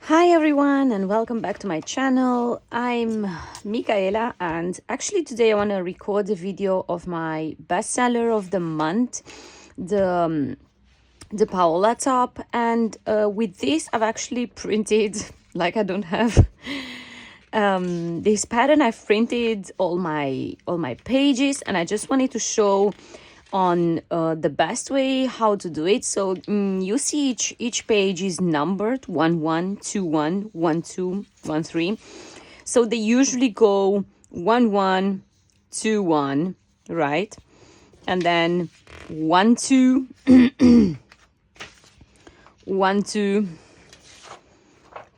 Hi everyone and welcome back to my channel. I'm Michaela and actually today I want to record a video of my bestseller of the month, the the Paola top, and with this I've actually printed like I don't have this pattern. I've printed all my pages and I just wanted to show on the best way how to do it. So you see each page is numbered 1 1 2 1 1 2 1 3. So they usually go 1 1 2 1, right? And then 1 2 1 2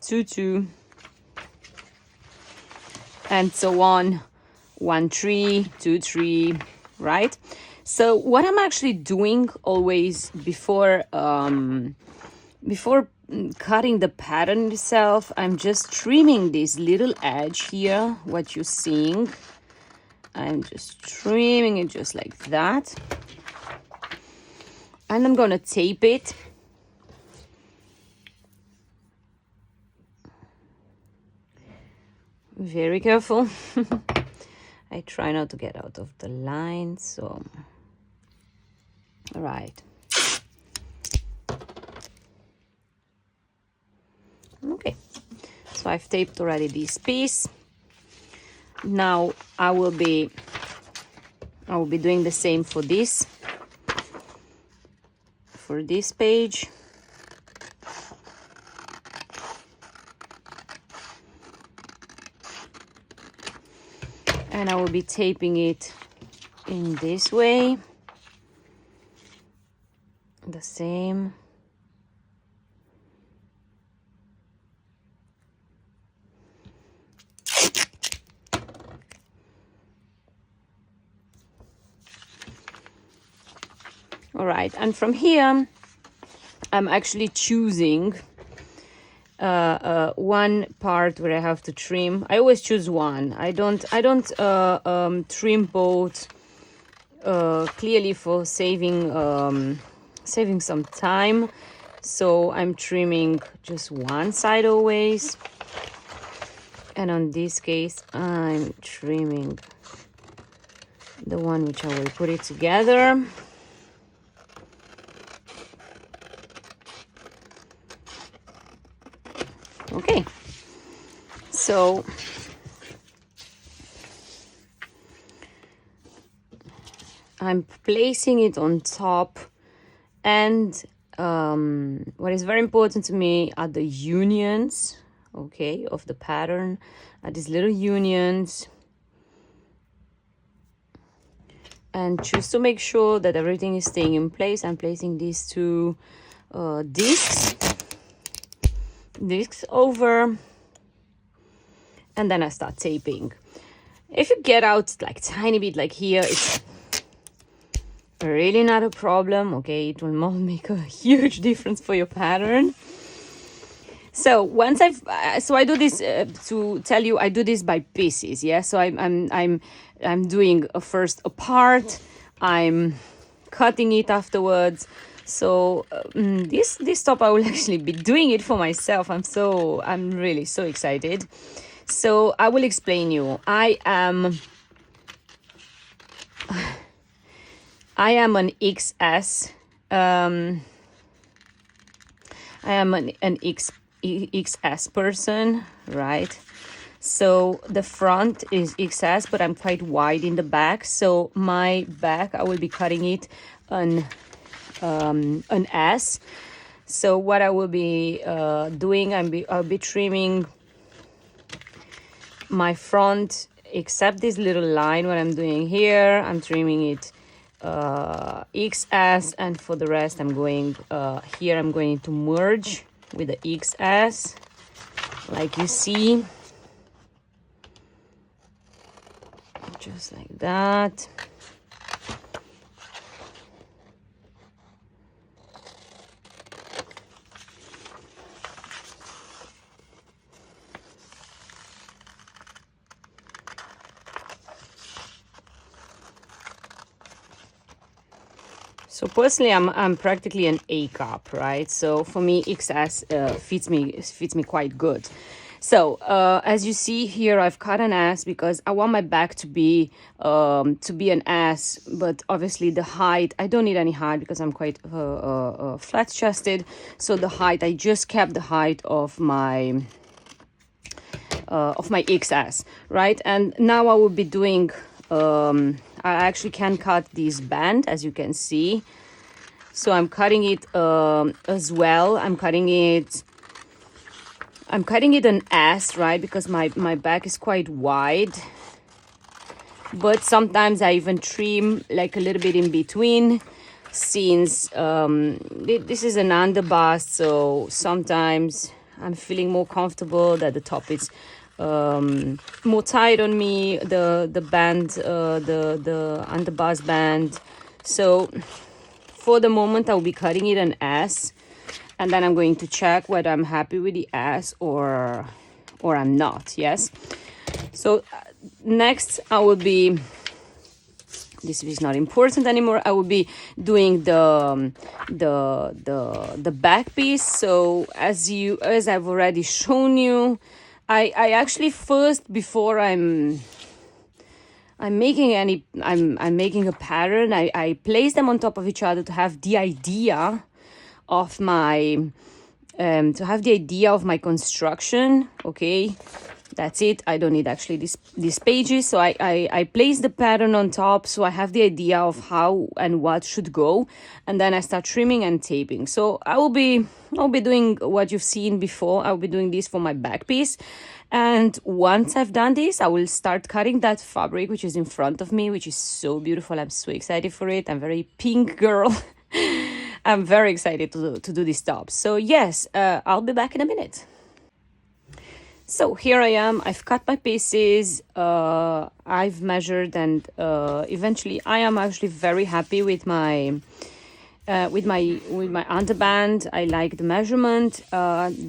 2 2 and so on, 1 3 2 3, right? So what I'm actually doing always before cutting the pattern itself, I'm just trimming this little edge here, what you're seeing. I'm just trimming it just like that. And I'm gonna tape it. Very careful. I try not to get out of the line, so all right. Okay, so I've taped already this piece. Now I will be doing the same for this page. And I will be taping it in this way. The same. All right, and from here, I'm actually choosing one part where I have to trim. I always choose one. I don't trim both, clearly for saving some time. So I'm trimming just one side always. And on this case, I'm trimming the one which I will put it together. Okay, so I'm placing it on top, and what is very important to me are the unions, okay, of the pattern, are these little unions. And just to make sure that everything is staying in place, I'm placing these two discs over, and then I start taping. If you get out like tiny bit like here, it's really not a problem, okay? It will not make a huge difference for your pattern. So once I do this to tell you, I do this by pieces, yeah. So I'm doing first a part, I'm cutting it afterwards. So this top I will actually be doing it for myself. I'm really so excited. So I will explain you. I am an XS. I am an XS person, right? So the front is XS, but I'm quite wide in the back. So my back, I will be cutting it an S. So what I will be doing, I'll be trimming my front, except this little line. What I'm doing here, I'm trimming it XS, and for the rest, I'm going here. I'm going to merge with the XS, like you see, just like that. So personally, I'm practically an A cup, right? So for me, XS fits me quite good. So as you see here, I've cut an S because I want my back to be an S, but obviously the height, I don't need any height because I'm quite flat chested. So the height, I just kept the height of my XS, right? And now I will be doing, I actually can cut this band, as you can see. So I'm cutting it as well. I'm cutting it an S, right? Because my back is quite wide. But sometimes I even trim like a little bit in between, since this is an underbust. So sometimes I'm feeling more comfortable that the top is more tight on me, the band, the underbust band. So for the moment, I'll be cutting it an S, and then I'm going to check whether I'm happy with the S or I'm not. Yes. So next, I will be. This is not important anymore. I will be doing the back piece. So as I've already shown you, I actually first, before I'm making a pattern, I place them on top of each other to have the idea of my construction. Okay, that's it. I don't need actually these pages. So I place the pattern on top, so I have the idea of how and what should go, and then I start trimming and taping. So I'll be doing what you've seen before. I'll be doing this for my back piece. And once I've done this, I will start cutting that fabric, which is in front of me, which is so beautiful. I'm so excited for it. I'm very pink girl. I'm very excited to do this top. So yes, I'll be back in a minute. So here I am. I've cut my pieces. I've measured, and eventually I am actually very happy with my underband. I like the measurement.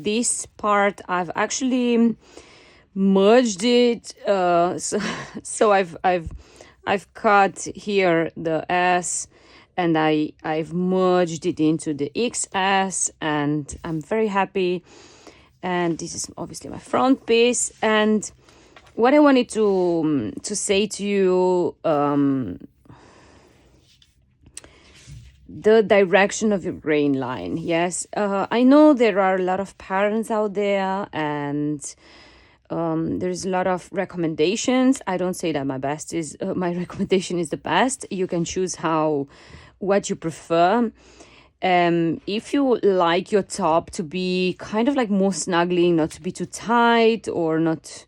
This part I've actually merged it. So I've cut here the S, and I've merged it into the XS, and I'm very happy. And this is obviously my front piece. And what I wanted to say to you, the direction of your grain line. Yes, I know there are a lot of patterns out there, and there's a lot of recommendations. I don't say that my recommendation is the best. You can choose what you prefer. If you like your top to be kind of like more snuggling, not to be too tight, or not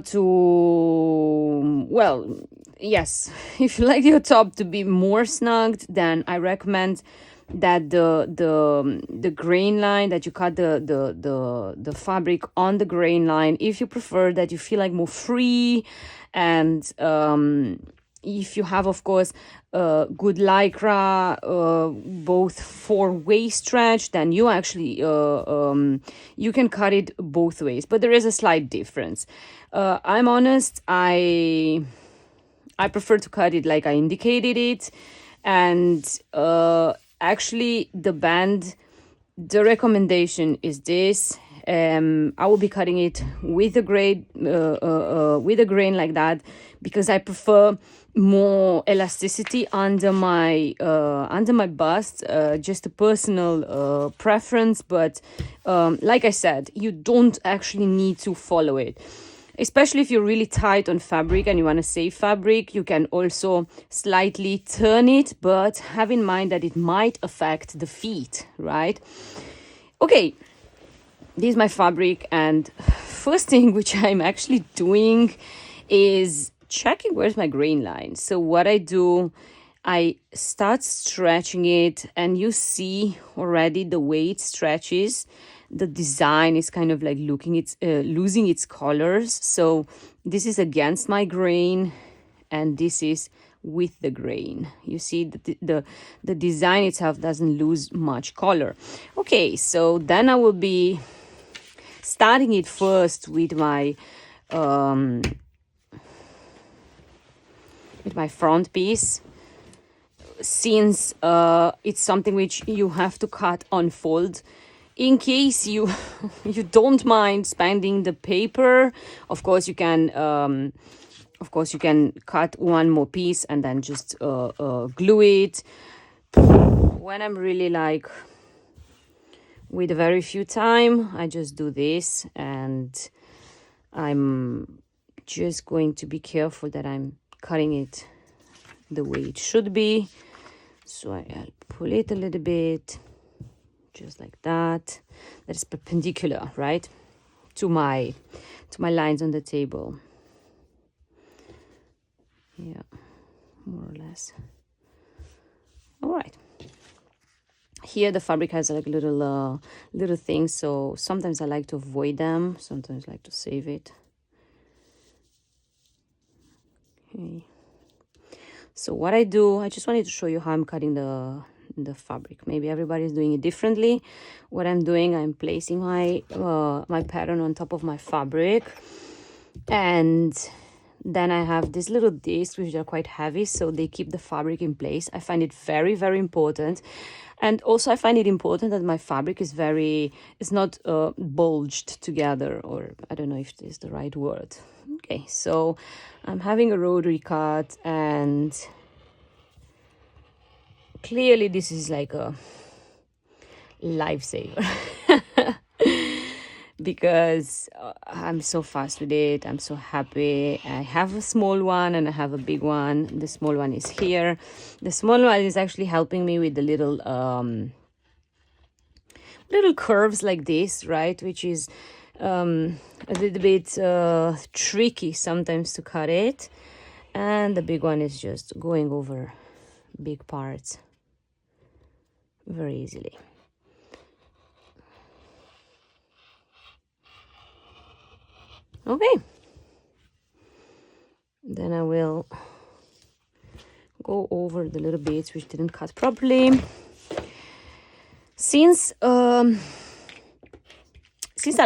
too, well, yes, if you like your top to be more snugged, then I recommend that the grain line, that you cut the fabric on the grain line. If you prefer that you feel like more free, and if you have, of course, good lycra, both for waist stretch, then you actually you can cut it both ways. But there is a slight difference. I'm honest, I prefer to cut it like I indicated it. And actually, the band, the recommendation is this. I will be cutting it with a grain like that, because I prefer more elasticity under my bust. Just a personal preference, but like I said, you don't actually need to follow it. Especially if you're really tight on fabric and you want to save fabric, you can also slightly turn it, but have in mind that it might affect the feet, right? Okay, this is my fabric, and first thing which I'm actually doing is checking where's my grain line. So what I do, I start stretching it, and you see already the way it stretches. The design is kind of like losing its colors. So this is against my grain, and this is with the grain. You see the design itself doesn't lose much color. Okay, so then I will be starting it first with my front piece. since it's something which you have to cut on fold, in case you you don't mind spending the paper, of course you can cut one more piece and then just glue it. When I'm really like with very few time, I just do this, and I'm just going to be careful that I'm cutting it the way it should be. So I'll pull it a little bit, just like that. That is perpendicular, right, to my lines on the table. Yeah, more or less. All right. Here the fabric has like little things, so sometimes I like to avoid them, sometimes I like to save it. Okay. So what I do, I just wanted to show you how I'm cutting the fabric. Maybe everybody's doing it differently. What I'm doing, I'm placing my my pattern on top of my fabric, and then I have these little discs which are quite heavy, so they keep the fabric in place. I find it very, very important. And also I find it important that my fabric is not bulged together, or I don't know if this is the right word. Okay, so I'm having a rotary cut, and clearly this is like a lifesaver. Because I'm so fast with it. I'm so happy. I have a small one and I have a big one. The small one is here. The small one is actually helping me with the little curves like this, right? Which is a little bit tricky sometimes to cut it. And the big one is just going over big parts very easily. Okay, then I will go over the little bits which didn't cut properly. Since I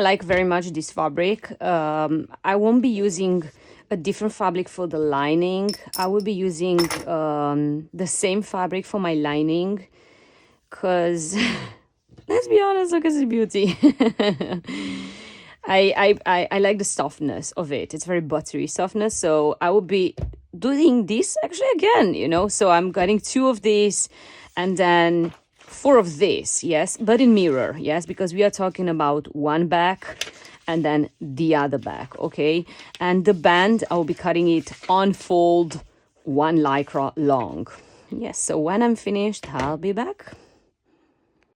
like very much this fabric, I won't be using a different fabric for the lining. I will be using the same fabric for my lining, because let's be honest, look at the beauty. I like the softness of it. It's very buttery softness. So I will be doing this actually again, you know. So I'm getting 2 of these and then 4 of this, yes, but in mirror, yes, because we are talking about one back and then the other back, okay? And the band, I will be cutting it on fold, 1 lycra long. Yes, so when I'm finished, I'll be back.